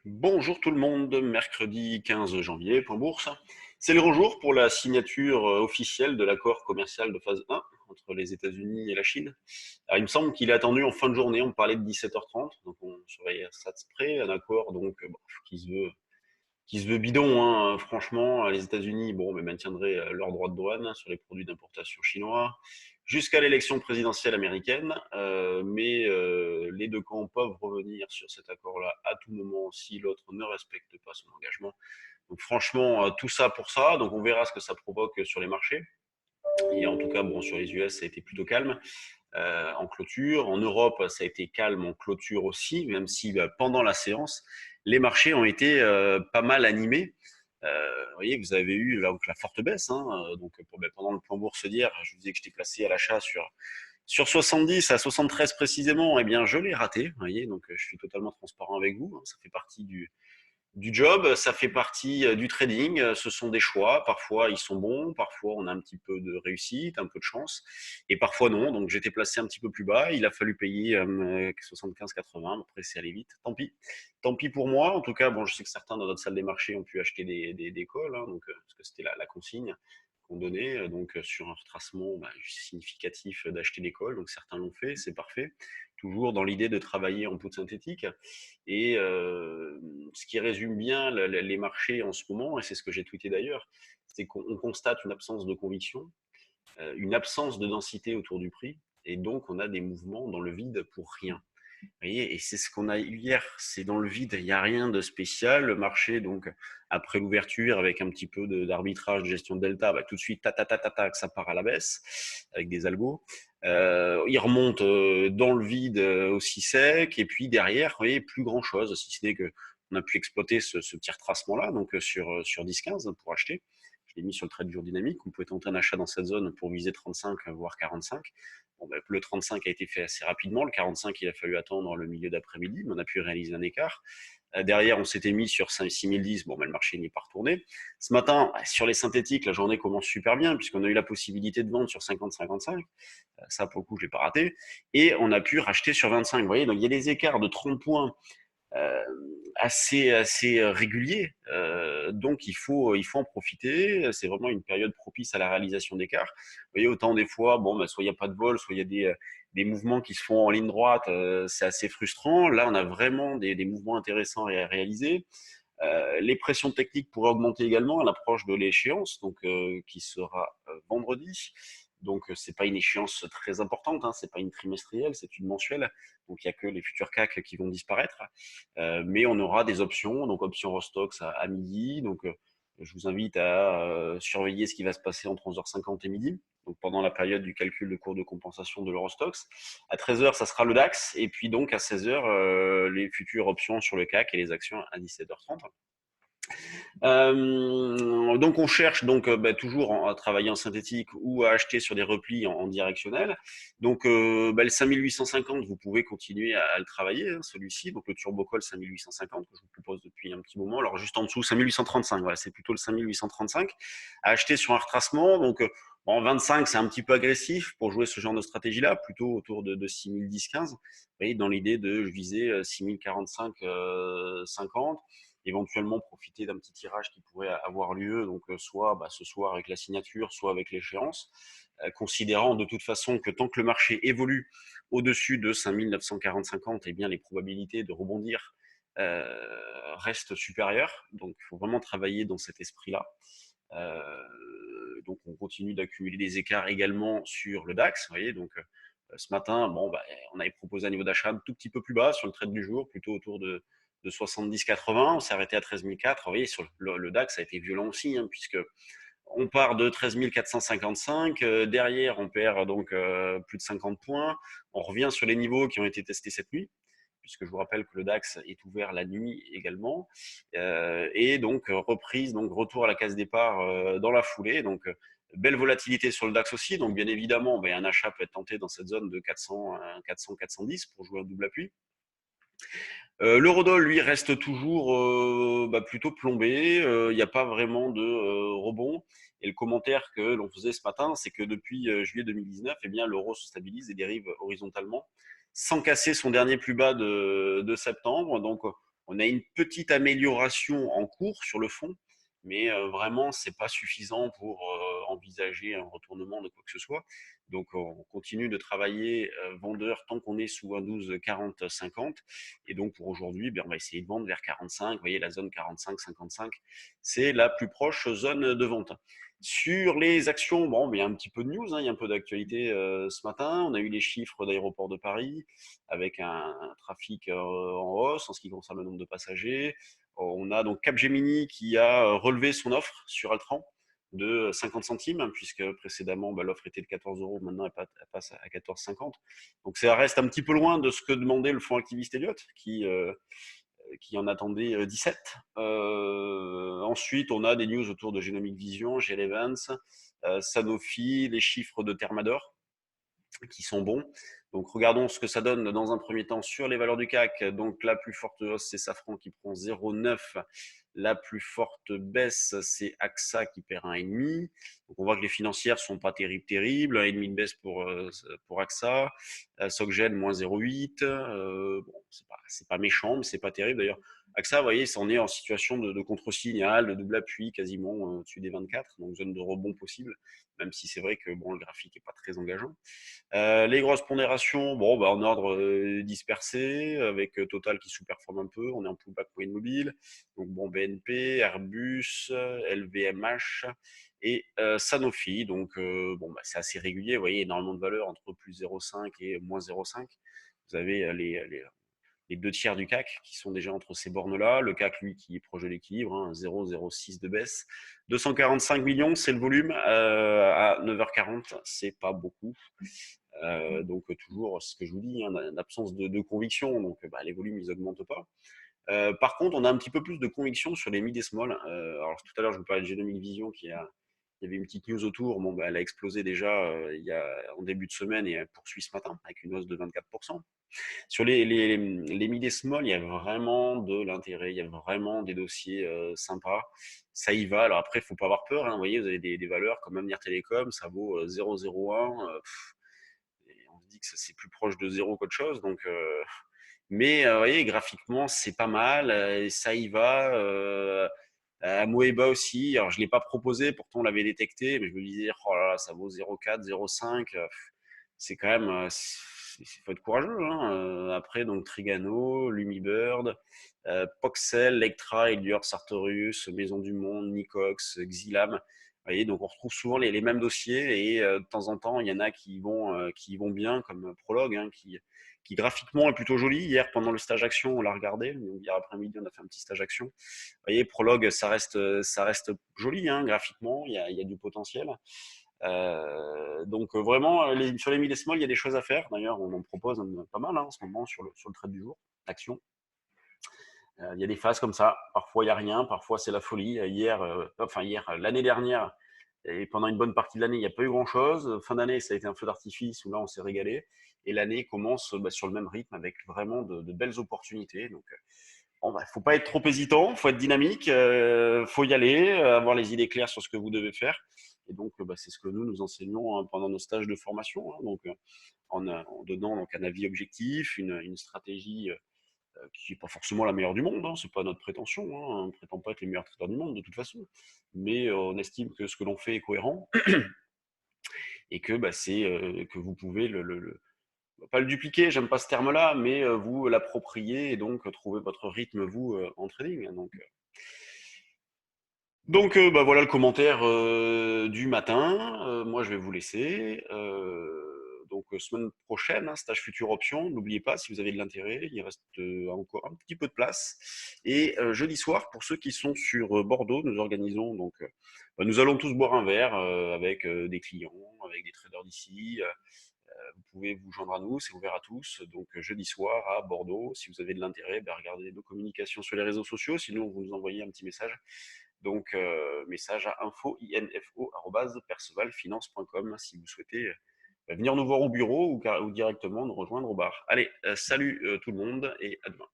Bonjour tout le monde, mercredi 15 janvier, point bourse. C'est le grand jour pour la signature officielle de l'accord commercial de phase 1 entre les États-Unis et la Chine. Alors, il me semble qu'il est attendu en fin de journée, on parlait de 17h30, donc on surveille ça de près, un accord donc qui se veut bidon, hein, franchement. Les États-Unis, bon, mais maintiendraient leurs droits de douane sur les produits d'importation chinois jusqu'à l'élection présidentielle américaine. Mais les deux camps peuvent revenir sur cet accord-là à tout moment si l'autre ne respecte pas son engagement. Donc franchement, tout ça pour ça. Donc on verra ce que ça provoque sur les marchés. Et en tout cas, bon, sur les US, ça a été plutôt calme en clôture. En Europe, ça a été calme en clôture aussi, même si pendant la séance, les marchés ont été pas mal animés. Vous voyez, vous avez eu donc, la forte baisse. Hein, pendant le plan bourse d'hier, je vous disais que j'étais placé à l'achat sur 70 à 73 précisément. Eh bien, je l'ai raté. Vous voyez, donc je suis totalement transparent avec vous. Hein, ça fait partie du job, ça fait partie du trading. Ce sont des choix. Parfois, ils sont bons. Parfois, on a un petit peu de réussite, un peu de chance. Et parfois, non. Donc, j'étais placé un petit peu plus bas. Il a fallu payer 75,80. Après, c'est allé vite. Tant pis. Tant pis pour moi. En tout cas, bon, je sais que certains dans notre salle des marchés ont pu acheter des calls, hein, donc, parce que c'était la consigne qu'on donnait. Donc, sur un retracement significatif d'acheter des calls. Donc, certains l'ont fait. C'est parfait. Toujours dans l'idée de travailler en poudre synthétique. Et ce qui résume bien les marchés en ce moment, et c'est ce que j'ai tweeté d'ailleurs, c'est qu'on constate une absence de conviction, une absence de densité autour du prix, et donc on a des mouvements dans le vide pour rien. Vous voyez, et c'est ce qu'on a eu hier, c'est dans le vide, il n'y a rien de spécial. Le marché, donc, après l'ouverture, avec un petit peu d'arbitrage, de gestion de delta, tout de suite, que ça part à la baisse, avec des algos. Il remonte dans le vide aussi sec, et puis derrière, vous voyez, plus grand chose, si ce n'est que on a pu exploiter ce petit retracement-là, donc sur 10-15 pour acheter. Je l'ai mis sur le trade du jour dynamique. On pouvait tenter un achat dans cette zone pour viser 35, voire 45. Bon, le 35 a été fait assez rapidement. Le 45, il a fallu attendre le milieu d'après-midi, mais on a pu réaliser un écart. Derrière, on s'était mis sur 6010. Bon, le marché n'est pas retourné. Ce matin, sur les synthétiques, la journée commence super bien, puisqu'on a eu la possibilité de vendre sur 50-55. Ça, pour le coup, je l'ai pas raté. Et on a pu racheter sur 25. Vous voyez, donc il y a des écarts de 30 points euh, assez régulier. Donc il faut en profiter. C'est vraiment une période propice à la réalisation d'écarts. Vous voyez, autant des fois, bon, soit il n'y a pas de vol, soit il y a des mouvements qui se font en ligne droite. C'est assez frustrant. Là, on a vraiment des mouvements intéressants à réaliser. Les pressions techniques pourraient augmenter également à l'approche de l'échéance, donc qui sera vendredi. Donc c'est pas une échéance très importante, hein, c'est pas une trimestrielle, c'est une mensuelle. Donc il y a que les futurs CAC qui vont disparaître, mais on aura des options, donc option Rostox à midi. Donc je vous invite à surveiller ce qui va se passer entre 11h50 et midi, donc pendant la période du calcul de cours de compensation de l'Eurostox. À 13h, ça sera le DAX, et puis donc à 16h, les futures options sur le CAC et les actions à 17h30. Donc on cherche donc toujours à travailler en synthétique ou à acheter sur des replis en directionnel. Donc le 5850, vous pouvez continuer à le travailler, hein, celui-ci. Donc le Turbo Call 5850 que je vous propose depuis un petit moment. Alors juste en dessous 5835, voilà, c'est plutôt le 5835 à acheter sur un retracement. Donc en 25, c'est un petit peu agressif pour jouer ce genre de stratégie-là, plutôt autour de 6010-15. Vous voyez, dans l'idée de viser 6045, 50, éventuellement profiter d'un petit tirage qui pourrait avoir lieu, donc soit ce soir avec la signature, soit avec l'échéance, considérant de toute façon que tant que le marché évolue au-dessus de 5940-50, eh bien les probabilités de rebondir restent supérieures. Donc il faut vraiment travailler dans cet esprit-là. Donc on continue d'accumuler des écarts également sur le DAX. Vous voyez, donc ce matin, on avait proposé un niveau d'achat un tout petit peu plus bas sur le trade du jour, plutôt autour de 70-80. On s'est arrêté à 13 400. Vous voyez, sur le DAX, ça a été violent aussi, hein, puisque on part de 13 455. Derrière, on perd donc plus de 50 points. On revient sur les niveaux qui ont été testés cette nuit, puisque je vous rappelle que le DAX est ouvert la nuit également, et donc reprise, donc retour à la case départ dans la foulée. Donc belle volatilité sur le DAX aussi. Donc bien évidemment, un achat peut être tenté dans cette zone de 400, 400, 410 pour jouer un double appui. L'eurodoll, lui, reste toujours plutôt plombé. Il n'y a pas vraiment de rebond. Et le commentaire que l'on faisait ce matin, c'est que depuis juillet 2019, eh bien, l'euro se stabilise et dérive horizontalement, sans casser son dernier plus bas de septembre. Donc, On a une petite amélioration en cours sur le fond, mais vraiment, c'est pas suffisant pour envisager un retournement de quoi que ce soit. Donc, on continue de travailler vendeur tant qu'on est sous un 12 40 50. Et donc, pour aujourd'hui, on va essayer de vendre vers 45. Vous voyez, la zone 45-55, c'est la plus proche zone de vente. Sur les actions, il y a un petit peu de news, hein, il y a un peu d'actualité ce matin. On a eu les chiffres d'Aéroport de Paris avec un trafic en hausse en ce qui concerne le nombre de passagers. On a donc Capgemini qui a relevé son offre sur Altran de 50 centimes, hein, puisque précédemment l'offre était de 14 euros, maintenant elle passe à 14,50. Donc ça reste un petit peu loin de ce que demandait le fonds activiste Elliott, qui en attendait 17. Ensuite, on a des news autour de Genomic Vision, Gelevance, Sanofi, les chiffres de Thermador qui sont bons. Donc regardons ce que ça donne dans un premier temps sur les valeurs du CAC. Donc la plus forte hausse, c'est Safran qui prend 0,9. La plus forte baisse, c'est AXA qui perd 1,5. Donc on voit que les financières sont pas terribles. 1,5 de baisse pour AXA. Soggen, moins 0,8. Bon, c'est pas méchant, mais c'est pas terrible. D'ailleurs, AXA, vous voyez, on est en situation de contre-signal, de double appui quasiment au-dessus des 24, donc zone de rebond possible, même si c'est vrai que le graphique n'est pas très engageant. Les grosses pondérations, en ordre dispersé, avec Total qui sous-performe un peu. On est en pullback moyenne mobile. Donc BNP, Airbus, LVMH et Sanofi. Donc c'est assez régulier. Vous voyez, énormément de valeurs entre plus 0,5 et moins 0,5. Vous avez les deux tiers du CAC qui sont déjà entre ces bornes-là. Le CAC, lui, qui est proche de l'équilibre, hein, 0,06 de baisse. 245 millions, c'est le volume. À 9h40, c'est pas beaucoup. Donc toujours ce que je vous dis, hein, une absence de conviction, donc les volumes ils augmentent pas. Par contre, on a un petit peu plus de conviction sur les mid et small. Alors tout à l'heure, je vous parlais de Genomic Vision il y avait une petite news autour. Elle a explosé déjà en début de semaine et elle poursuit ce matin avec une hausse de 24%. Sur les mid et small, il y a vraiment de l'intérêt, il y a vraiment des dossiers sympas. Ça y va. Alors après, il ne faut pas avoir peur, hein. Vous voyez, vous avez des valeurs comme Avenir Télécom, ça vaut 0,01. Et on se dit que c'est plus proche de zéro qu'autre chose. Donc, mais vous voyez, graphiquement, c'est pas mal. Ça y va. Amoeba aussi. Alors, je ne l'ai pas proposé, pourtant on l'avait détecté, mais je me disais, oh là là, ça vaut 0,4, 0,5. C'est quand même. Il faut être courageux. Hein. Après, donc Trigano, Lumibird, Poxel, Lectra, Elior, Sartorius, Maison du Monde, Nicox, Xilam. Vous voyez, donc on retrouve souvent les mêmes dossiers et de temps en temps, il y en a qui vont bien, comme Prologue, hein, qui graphiquement est plutôt joli. Hier, pendant le stage action, on l'a regardé. Hier après-midi, on a fait un petit stage action. Vous voyez, Prologue, ça reste joli, hein, graphiquement. Il y a du potentiel. Donc vraiment, sur les mid et small, il y a des choses à faire. D'ailleurs, on en propose pas mal hein, en ce moment sur le trade du jour, action. Il y a des phases comme ça. Parfois, il n'y a rien. Parfois, c'est la folie. L'année dernière, et pendant une bonne partie de l'année, il n'y a pas eu grand-chose. Fin d'année, ça a été un feu d'artifice où là, on s'est régalé. Et l'année commence sur le même rythme avec vraiment de belles opportunités. Donc, faut pas être trop hésitant, faut être dynamique, faut y aller, avoir les idées claires sur ce que vous devez faire. Et donc, c'est ce que nous enseignons hein, pendant nos stages de formation. Hein. Donc, en donnant donc, un avis objectif, une stratégie qui n'est pas forcément la meilleure du monde, hein, c'est pas notre prétention, hein, on ne prétend pas être les meilleurs traders du monde de toute façon, mais on estime que ce que l'on fait est cohérent et que vous pouvez pas le dupliquer, j'aime pas ce terme-là, mais vous l'approprier et donc trouver votre rythme vous en trading. Voilà le commentaire du matin. Moi, je vais vous laisser. Semaine prochaine, hein, stage future option. N'oubliez pas, si vous avez de l'intérêt, il reste encore un petit peu de place. Et jeudi soir, pour ceux qui sont sur Bordeaux, nous organisons nous allons tous boire un verre avec des clients, avec des traders d'ici. Vous pouvez vous joindre à nous, c'est ouvert à tous. Donc jeudi soir à Bordeaux, si vous avez de l'intérêt, regardez nos communications sur les réseaux sociaux. Sinon, vous nous envoyez un petit message. Donc, message à info@percevalfinance.com si vous souhaitez venir nous voir au bureau ou directement nous rejoindre au bar. Allez, salut tout le monde et à demain.